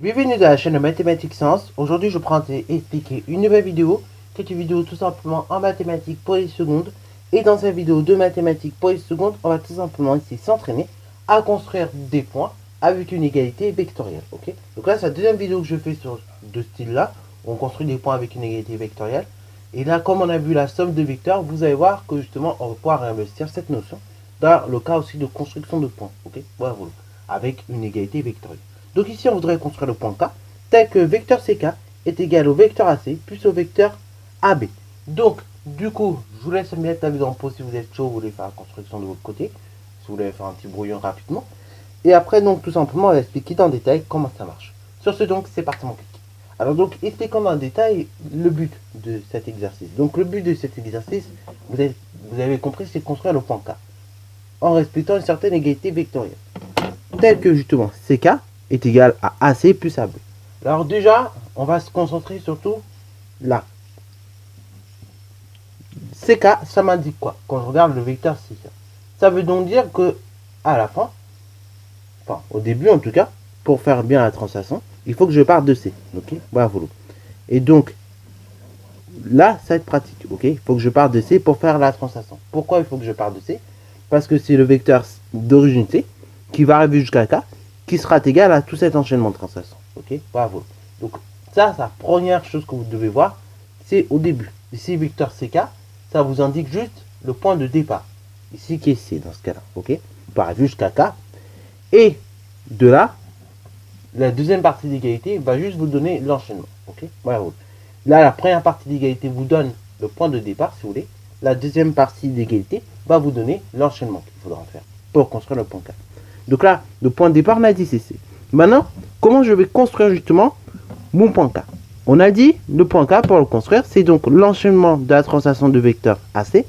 Bienvenue dans la chaîne de Mathématiques Sciences. Aujourd'hui, je prends à expliquer une nouvelle vidéo, qui est une vidéo tout simplement en mathématiques pour les secondes. Et dans cette vidéo de mathématiques pour les secondes, on va tout simplement essayer de s'entraîner à construire des points avec une égalité vectorielle. Ok, donc là, c'est la deuxième vidéo que je fais sur ce style-là, où on construit des points avec une égalité vectorielle. Et là, comme on a vu la somme de vecteurs, vous allez voir que justement, on va pouvoir réinvestir cette notion dans le cas aussi de construction de points. Ok, voilà, avec une égalité vectorielle. Donc ici, on voudrait construire le point K, tel que vecteur CK est égal au vecteur AC plus au vecteur AB. Donc, du coup, je vous laisse mettre la vidéo en pause si vous êtes chaud, vous voulez faire la construction de votre côté, si vous voulez faire un petit brouillon rapidement. Et après, donc, tout simplement, on va expliquer dans le détail comment ça marche. Sur ce, donc, c'est parti, mon clic. Alors, donc, expliquons dans le détail le but de cet exercice. Donc, le but de cet exercice, vous avez compris, c'est construire le point K, en respectant une certaine égalité vectorielle, telle que, justement, CK est égal à AC plus AB. Alors déjà, on va se concentrer surtout là. CK, ça m'indique quoi? Quand je regarde le vecteur CK, ça veut donc dire que à la fin, enfin au début en tout cas, pour faire bien la translation, il faut que je parte de C. Ok, voilà. Et donc là, ça va être pratique. Ok, il faut que je parte de C pour faire la translation. Pourquoi il faut que je parte de C? Parce que c'est le vecteur d'origine C qui va arriver jusqu'à K, qui sera égal à tout cet enchaînement de translation. Ok, bravo. Donc ça, c'est la première chose que vous devez voir, c'est au début. Ici, vecteur CK, ça vous indique juste le point de départ. Ici, qui est C dans ce cas-là. Ok, vous partez jusqu'à K. Et de là, la deuxième partie d'égalité va juste vous donner l'enchaînement. Ok, bravo. Là, la première partie d'égalité vous donne le point de départ, si vous voulez. La deuxième partie d'égalité va vous donner l'enchaînement qu'il faudra faire pour construire le point K. Donc là, le point de départ, on a dit c'est C. Maintenant, comment je vais construire justement mon point K? On a dit le point K pour le construire, c'est donc l'enchaînement de la translation de vecteur AC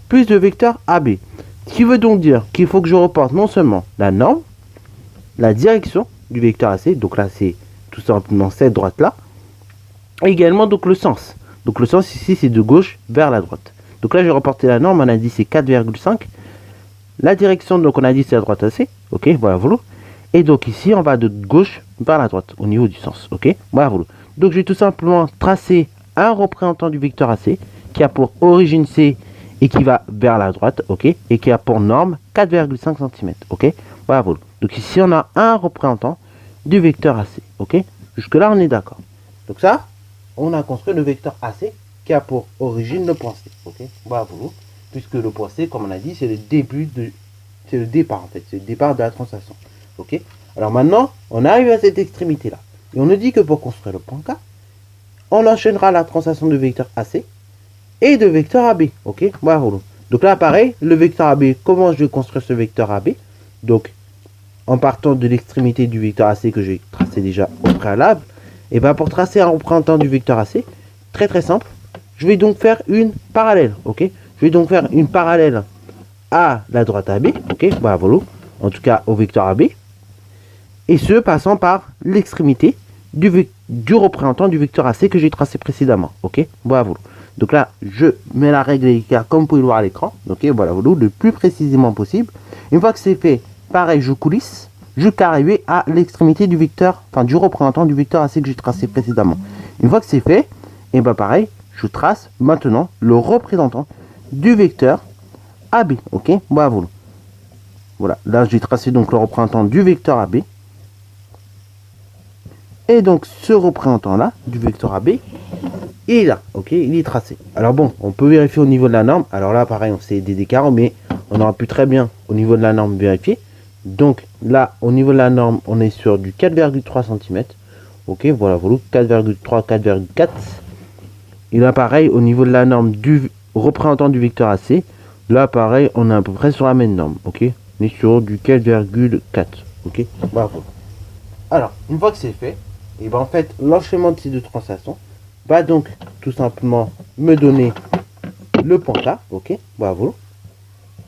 plus de vecteur AB. Ce qui veut donc dire qu'il faut que je reporte non seulement la norme, la direction du vecteur AC, donc là c'est tout simplement cette droite là, et également donc le sens. Donc le sens ici c'est de gauche vers la droite. Donc là j'ai reporté la norme, on a dit c'est 4,5. La direction, donc on a dit c'est la droite AC. Ok, voilà, voilà. Et donc ici, on va de gauche vers la droite au niveau du sens. Ok, voilà, voilà. Donc je vais tout simplement tracer un représentant du vecteur AC qui a pour origine C et qui va vers la droite. Ok, et qui a pour norme 4,5 cm. Ok, voilà, voilà. Donc ici, on a un représentant du vecteur AC. Ok, jusque-là, on est d'accord. Donc ça, on a construit le vecteur AC qui a pour origine le point C. Ok, voilà, voilà. Puisque le point C, comme on a dit, c'est le début de... C'est le départ en fait, c'est le départ de la translation. Ok. Alors maintenant, on arrive à cette extrémité-là. Et on nous dit que pour construire le point K, on enchaînera la translation de vecteur AC et de vecteur AB. Ok. Voilà. Donc là, pareil, le vecteur AB, comment je vais construire ce vecteur AB? Donc, en partant de l'extrémité du vecteur AC que j'ai tracé déjà au préalable, et bien pour tracer un représentant du vecteur AC, très très simple, je vais donc faire une parallèle. Ok. Je vais donc faire une parallèle à la droite AB, ok, voilà, voilà, en tout cas au vecteur AB, et ce passant par l'extrémité du représentant du vecteur AC que j'ai tracé précédemment, ok, voilà, voilà. Donc là, je mets la règle d'écart comme vous pouvez le voir à l'écran, ok, voilà, voilà, le plus précisément possible. Une fois que c'est fait, pareil, je coulisse jusqu'à arriver à l'extrémité du vecteur, enfin du représentant du vecteur AC que j'ai tracé précédemment. Une fois que c'est fait, et ben pareil, je trace maintenant le représentant du vecteur AB, ok, bravo. Voilà, là j'ai tracé donc le représentant du vecteur AB. Et donc ce représentant là, du vecteur AB, il est là, ok, il est tracé. Alors bon, on peut vérifier au niveau de la norme. Alors là pareil, on sait des écarts, mais on aura pu très bien au niveau de la norme vérifier. Donc là, au niveau de la norme, on est sur du 4,3 cm. Ok, voilà, voilà, 4,3, 4,4. Et là pareil, au niveau de la norme du représentant du vecteur AC, là, pareil, on est à peu près sur la même norme, ok. On est sur du 4,4, ok. Bravo. Alors, une fois que c'est fait, et ben en fait, l'enchaînement de ces deux translations va donc tout simplement me donner le point K, ok. Bravo.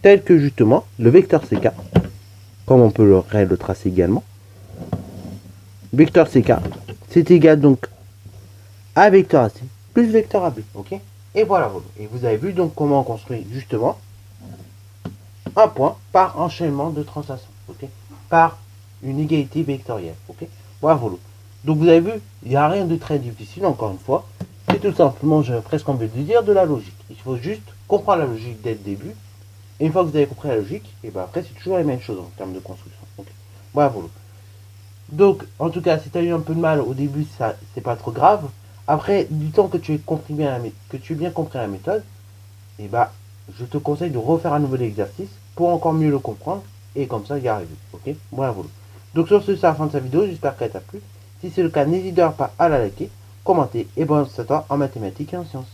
Tel que justement le vecteur CK, comme on peut le tracer également. Vecteur CK, c'est égal donc à vecteur AC plus vecteur AB, ok. Et voilà, voilà. Et vous avez vu donc comment on construit justement un point par enchaînement de translation, ok, par une égalité vectorielle, ok. Voilà, voilà. Donc vous avez vu, il n'y a rien de très difficile, encore une fois. C'est tout simplement, j'ai presque envie de dire, de la logique. Il faut juste comprendre la logique dès le début. Et une fois que vous avez compris la logique, et ben après c'est toujours la même chose en termes de construction. Okay. Voilà. Donc, en tout cas, si tu as eu un peu de mal au début, ça c'est pas trop grave. Après, du temps que tu aies compris bien bien compris la méthode, et ben je te conseille de refaire un nouvel exercice pour encore mieux le comprendre et comme ça y arriver. Ok. Voilà. Donc sur ce, c'est la fin de sa vidéo. J'espère qu'elle t'a plu. Si c'est le cas, n'hésite pas à la liker, commenter et bonne chance à toi en mathématiques et en sciences.